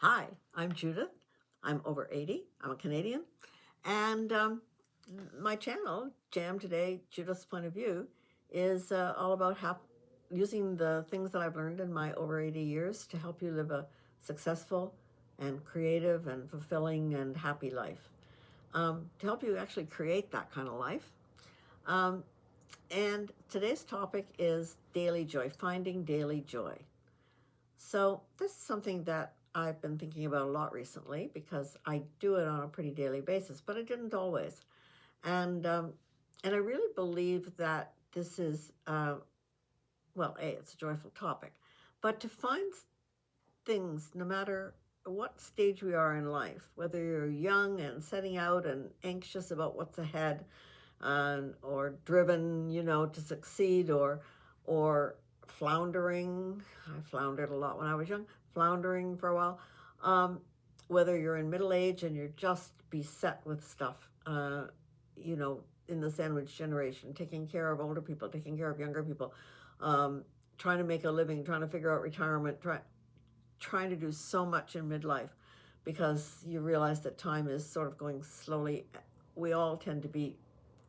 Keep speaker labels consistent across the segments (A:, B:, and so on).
A: Hi, I'm Judith. I'm over 80. I'm a Canadian. And my channel, Jam Today, Judith's Point of View, is all about using the things that I've learned in my over 80 years to help you live a successful and creative and fulfilling and happy life. To help you actually create that kind of life. Um, and today's topic is daily joy, finding daily joy. So this is something that I've been thinking about a lot recently because I do it on a pretty daily basis, but I didn't always. And I really believe that this is it's a joyful topic, but to find things, no matter what stage we are in life, whether you're young and setting out and anxious about what's ahead, or driven, to succeed, or floundering. I floundered a lot when I was young, floundering for a while. Whether you're in middle age and you're just beset with stuff, in the sandwich generation, taking care of older people, taking care of younger people, trying to make a living, trying to figure out retirement, trying to do so much in midlife because you realize that time is sort of going slowly. We all tend to be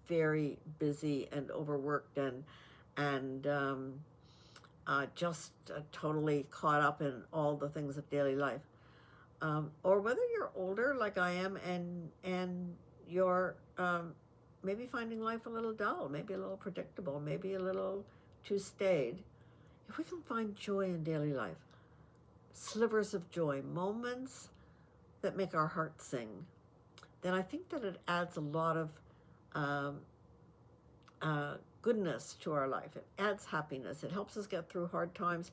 A: very busy and overworked and just totally caught up in all the things of daily life. Or whether you're older like I am and you're maybe finding life a little dull, maybe a little predictable, maybe a little too staid. If we can find joy in daily life, slivers of joy, moments that make our heart sing, then I think that it adds a lot of um, goodness to our life. It adds happiness. It helps us get through hard times.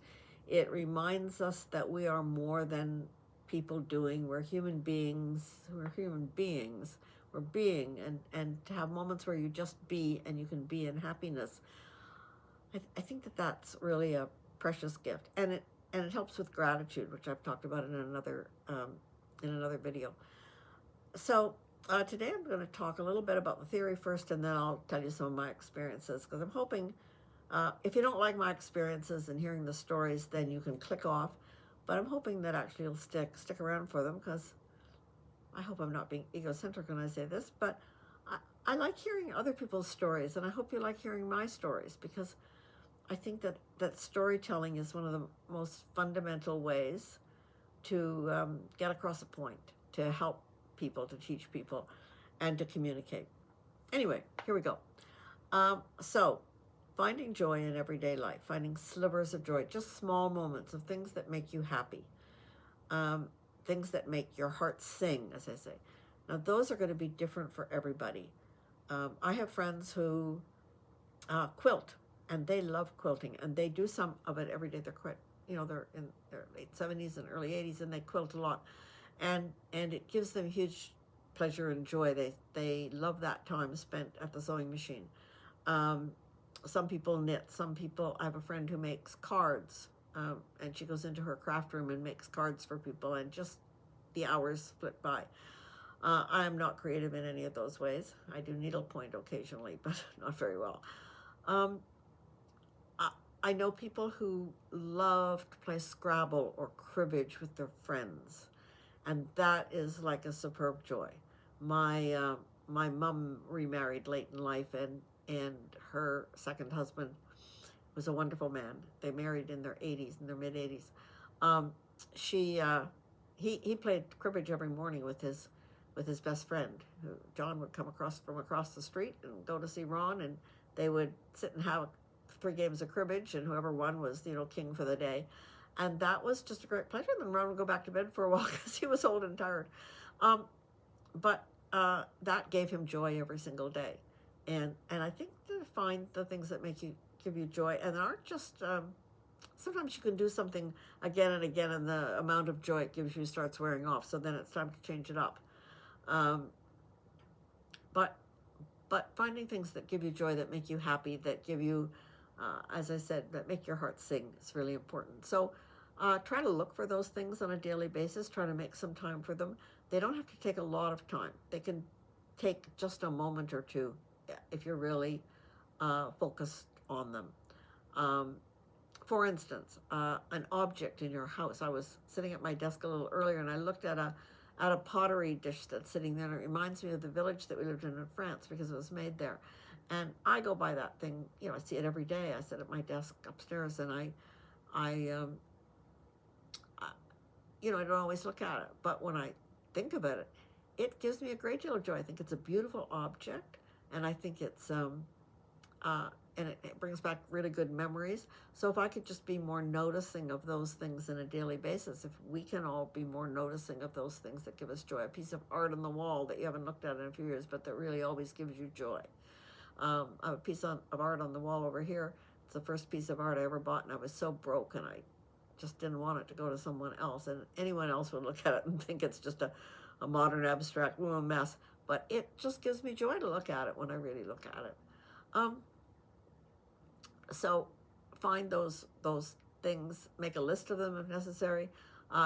A: It reminds us that we are more than people doing. We're human beings. We're human beings. We're being, and to have moments where you just be and you can be in happiness. I think that that's really a precious gift, and it helps with gratitude, which I've talked about in another video. So today I'm going to talk a little bit about the theory first, and then I'll tell you some of my experiences, because I'm hoping, if you don't like my experiences and hearing the stories, then you can click off. But I'm hoping that actually you'll stick around for them, because I hope I'm not being egocentric when I say this, but I like hearing other people's stories, and I hope you like hearing my stories, because I think that storytelling is one of the most fundamental ways to get across a point, to help people, to teach people, and to communicate. Anyway, here we go. So, finding joy in everyday life, finding slivers of joy, just small moments of things that make you happy, things that make your heart sing, as I say. Now, those are going to be different for everybody. I have friends who quilt, and they love quilting, and they do some of it every day. They're quite, they're in their late 70s and early 80s, and they quilt a lot, and it gives them huge pleasure and joy. They love that time spent at the sewing machine. Some people knit. Some people. I have a friend who makes cards, and she goes into her craft room and makes cards for people, and just the hours flit by. I am not creative in any of those ways. I do needlepoint occasionally, but not very well. Um, I know people who love to play Scrabble or cribbage with their friends, and that is like a superb joy. My mom remarried late in life, and her second husband was a wonderful man. They married in their 80s, in their mid 80s. She he played cribbage every morning with his best friend. John would come from across the street and go to see Ron, and they would sit and have 3 games of cribbage, and whoever won was, king for the day. And that was just a great pleasure. Then Ron would go back to bed for a while because he was old and tired. But that gave him joy every single day. And I think to find the things that give you joy, and aren't just, sometimes you can do something again and again, and the amount of joy it gives you starts wearing off. So then it's time to change it up. But finding things that give you joy, that make you happy, that give you, as I said, that make your heart sing is really important. So try to look for those things on a daily basis. Try to make some time for them. They don't have to take a lot of time. They can take just a moment or two if you're really focused on them. For instance, an object in your house. I was sitting at my desk a little earlier and I looked at a pottery dish that's sitting there, and it reminds me of the village that we lived in France because it was made there. And I go by that thing, you know, I see it every day. I sit at my desk upstairs and I you know, I don't always look at it, but when I think of it, it gives me a great deal of joy. I think it's a beautiful object, and I think it's and it brings back really good memories. So if I could just be more noticing of those things on a daily basis, if we can all be more noticing of those things that give us joy, a piece of art on the wall that you haven't looked at in a few years, but that really always gives you joy. I have a piece of art on the wall over here. It's the first piece of art I ever bought, and I was so broke, and I just didn't want it to go to someone else, and anyone else would look at it and think it's just a modern abstract mess, but it just gives me joy to look at it when I really look at it. So find those things, make a list of them if necessary.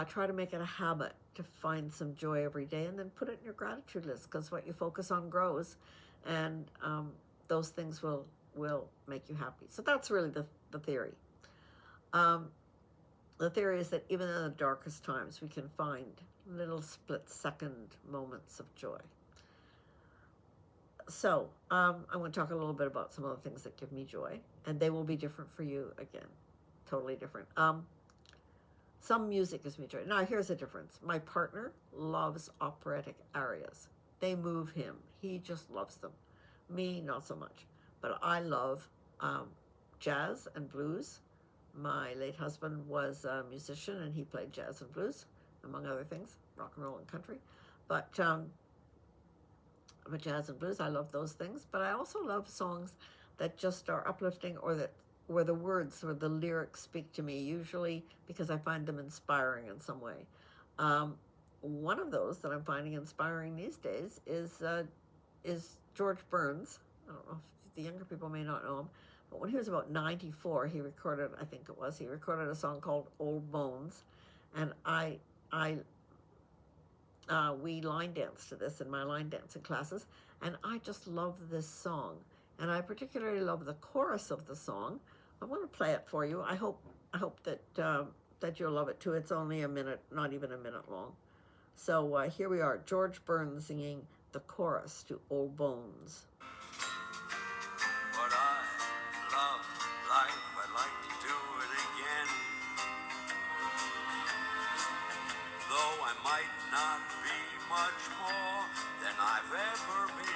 A: Try to make it a habit to find some joy every day, and then put it in your gratitude list, because what you focus on grows, and those things will make you happy. So that's really the theory. The theory is that even in the darkest times, we can find little split-second moments of joy. So I want to talk a little bit about some of the things that give me joy, and they will be different for you, again, totally different. Some music gives me joy. Now, here's the difference. My partner loves operatic arias. They move him. He just loves them. Me, not so much. But I love jazz and blues. My late husband was a musician, and he played jazz and blues, among other things, rock and roll and country. But jazz and blues, I love those things. But I also love songs that just are uplifting, or that where the words or the lyrics speak to me, usually because I find them inspiring in some way. One of those that I'm finding inspiring these days is George Burns. I don't know if the younger people may not know him, but when he was about 94, he recorded a song called Old Bones, and we line danced to this in my line dancing classes, and I just love this song, and I particularly love the chorus of the song. I want to play it for you. I hope that you'll love it too. It's only a minute, not even a minute long. So here we are, George Burns singing the chorus to Old Bones.
B: But I love life, I'd like to do it again. Though I might not be much more than I've ever been.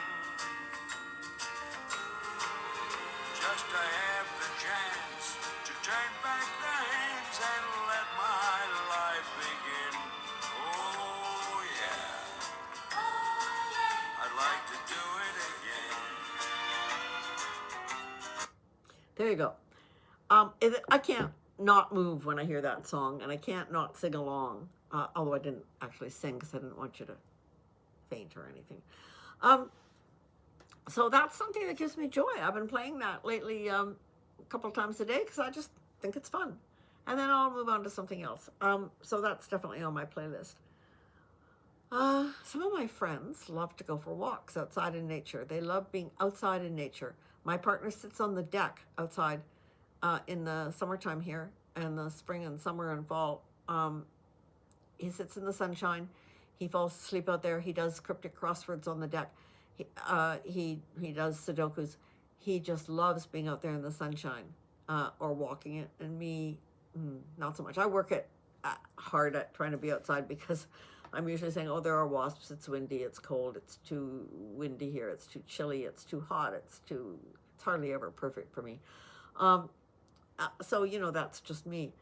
B: Just to have the chance to turn back the hands and let my life begin. Oh yeah, I'd like to do it again.
A: There you go. I can't not move when I hear that song, and I can't not sing along, although I didn't actually sing because I didn't want you to faint or anything. So that's something that gives me joy. I've been playing that lately a couple times a day because I just think it's fun. And then I'll move on to something else. So that's definitely on my playlist. Some of my friends love to go for walks outside in nature. They love being outside in nature. My partner sits on the deck outside in the summertime here, and the spring and summer and fall. He sits in the sunshine. He falls asleep out there. He does cryptic crosswords on the deck. He does Sudokus. He just loves being out there in the sunshine or walking it. And me, not so much. I work hard at trying to be outside because I'm usually saying, oh, there are wasps. It's windy. It's cold. It's too windy here. It's too chilly. It's too hot. It's hardly ever perfect for me. So, you know, that's just me.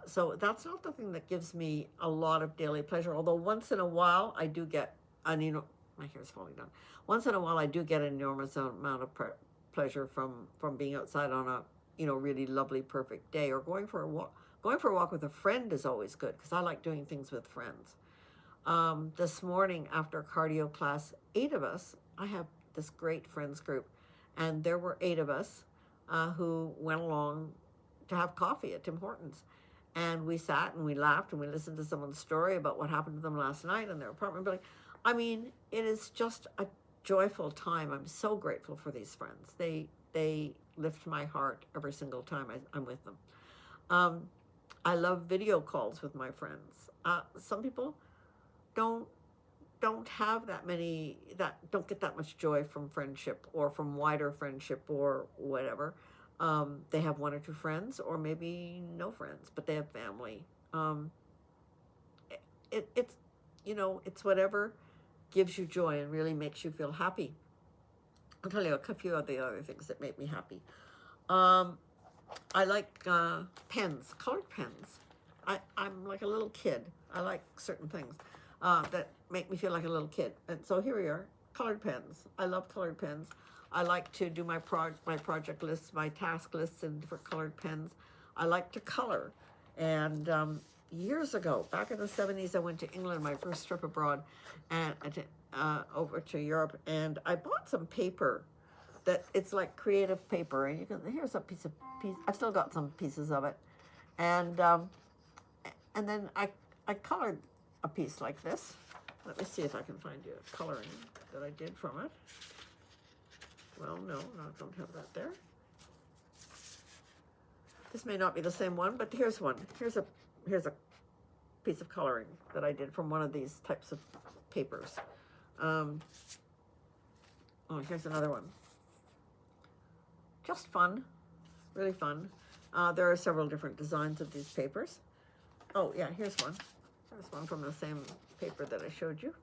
A: So that's not the thing that gives me a lot of daily pleasure. Although once in a while I do get, my hair's falling down. Once in a while I do get an enormous amount of pleasure from being outside on a, really lovely, perfect day, or going for a walk. Going for a walk with a friend is always good because I like doing things with friends. This morning after cardio class, 8 of us, I have this great friends group, and there were 8 of us who went along to have coffee at Tim Hortons. And we sat and we laughed and we listened to someone's story about what happened to them last night in their apartment building. I mean, it is just a joyful time. I'm so grateful for these friends. They lift my heart every single time I'm with them. I love video calls with my friends. Some people don't don't have that many, that don't get that much joy from friendship or from wider friendship or whatever. They have one or two friends, or maybe no friends, but they have family. Um, it's it's whatever gives you joy and really makes you feel happy. I'll tell you a few of the other things that make me happy. Um, I like pens, colored pens. I'm like a little kid. I like certain things that make me feel like a little kid. And so here we are, colored pens. I love colored pens. I like to do my project lists, my task lists in different colored pens. I like to color. And years ago, back in the 70s, I went to England, my first trip abroad, and over to Europe, and I bought some paper that it's like creative paper, and you can, here's a piece. I've still got some pieces of it, and then I colored a piece like this. Let me see if I can find you a coloring that I did from it. Well, no, I don't have that there. This may not be the same one, but here's one. Here's a piece of coloring that I did from one of these types of papers. Oh, here's another one. Just fun, really fun. There are several different designs of these papers. Oh yeah, here's one. There's one from the same paper that I showed you.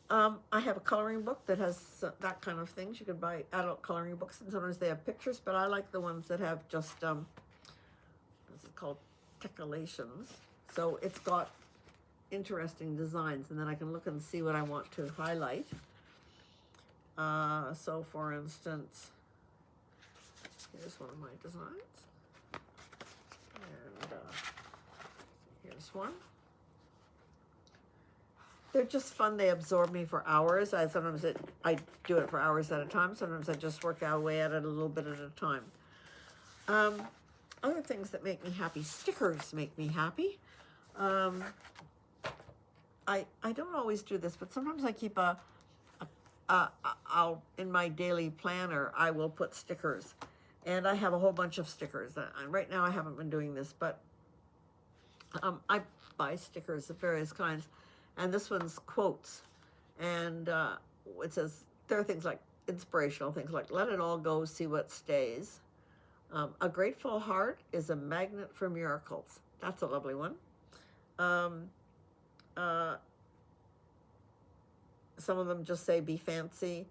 A: I have a coloring book that has that kind of things. You can buy adult coloring books, and sometimes they have pictures, but I like the ones that have just, this is called tickleations. So it's got interesting designs, and then I can look and see what I want to highlight. So for instance, here's one of my designs, and here's one. They're just fun. They absorb me for hours. I do it for hours at a time. Sometimes I just work away at it a little bit at a time. Other things that make me happy, stickers make me happy. I don't always do this, but sometimes I keep I'll in my daily planner I will put stickers, and I have a whole bunch of stickers. Right now I haven't been doing this, but I buy stickers of various kinds, and this one's quotes, and it says there are things like inspirational things like "Let it all go, see what stays." A grateful heart is a magnet for miracles. That's a lovely one. Some of them just say be fancy,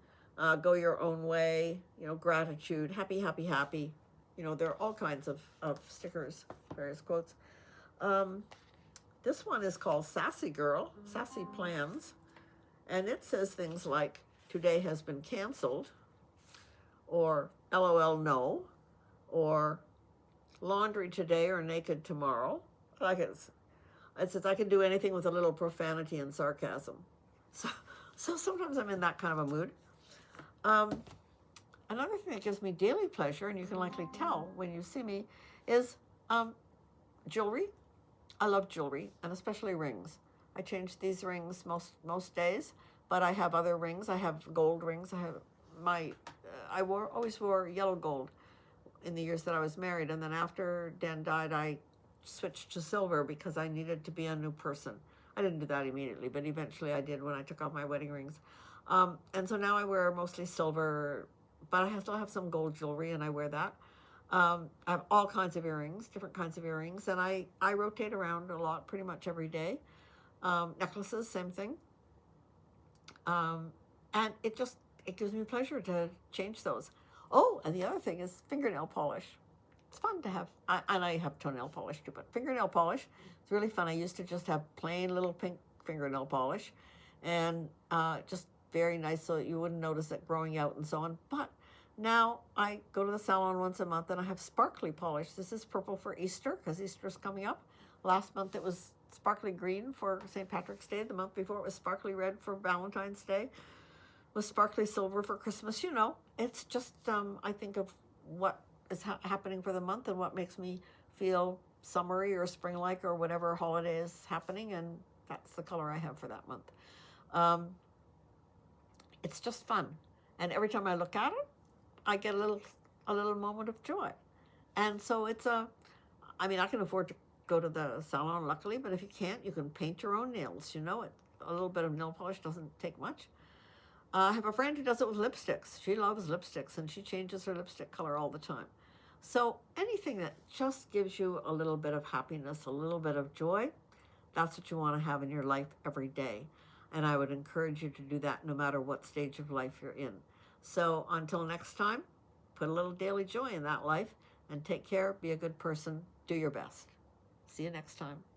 A: go your own way, gratitude, happy, happy, happy. There are all kinds of stickers, various quotes. This one is called Sassy Girl, Sassy Plans. And it says things like, today has been canceled, or LOL no, or laundry today or naked tomorrow. Like it says I can do anything with a little profanity and sarcasm. So sometimes I'm in that kind of a mood. Another thing that gives me daily pleasure, and you can likely tell when you see me, is jewelry. I love jewelry, and especially rings. I change these rings most days, but I have other rings. I have gold rings. I have always wore yellow gold in the years that I was married, and then after Dan died, I switched to silver because I needed to be a new person. I didn't do that immediately, but eventually I did when I took off my wedding rings. And so now I wear mostly silver, but I still have some gold jewelry, and I wear that. I have all kinds of earrings, different kinds of earrings, and I rotate around a lot pretty much every day. Necklaces, same thing. And it gives me pleasure to change those. Oh, and the other thing is fingernail polish. It's fun to have, and I have toenail polish too, but fingernail polish, it's really fun. I used to just have plain little pink fingernail polish, and just very nice so that you wouldn't notice it growing out and so on. But now I go to the salon once a month, and I have sparkly polish. This is purple for Easter, because Easter's coming up. Last month it was sparkly green for St. Patrick's Day. The month before it was sparkly red for Valentine's Day. With sparkly silver for Christmas. It's just, I think of what is happening for the month and what makes me feel summery or spring-like or whatever holiday is happening, and that's the color I have for that month. It's just fun, and every time I look at it, I get a little moment of joy, and so it's I mean, I can afford to go to the salon, luckily, but if you can't, you can paint your own nails. You know it. A little bit of nail polish doesn't take much. I have a friend who does it with lipsticks. She loves lipsticks and she changes her lipstick color all the time. So anything that just gives you a little bit of happiness, a little bit of joy, that's what you want to have in your life every day. And I would encourage you to do that no matter what stage of life you're in. So until next time, put a little daily joy in that life and take care, be a good person, do your best. See you next time.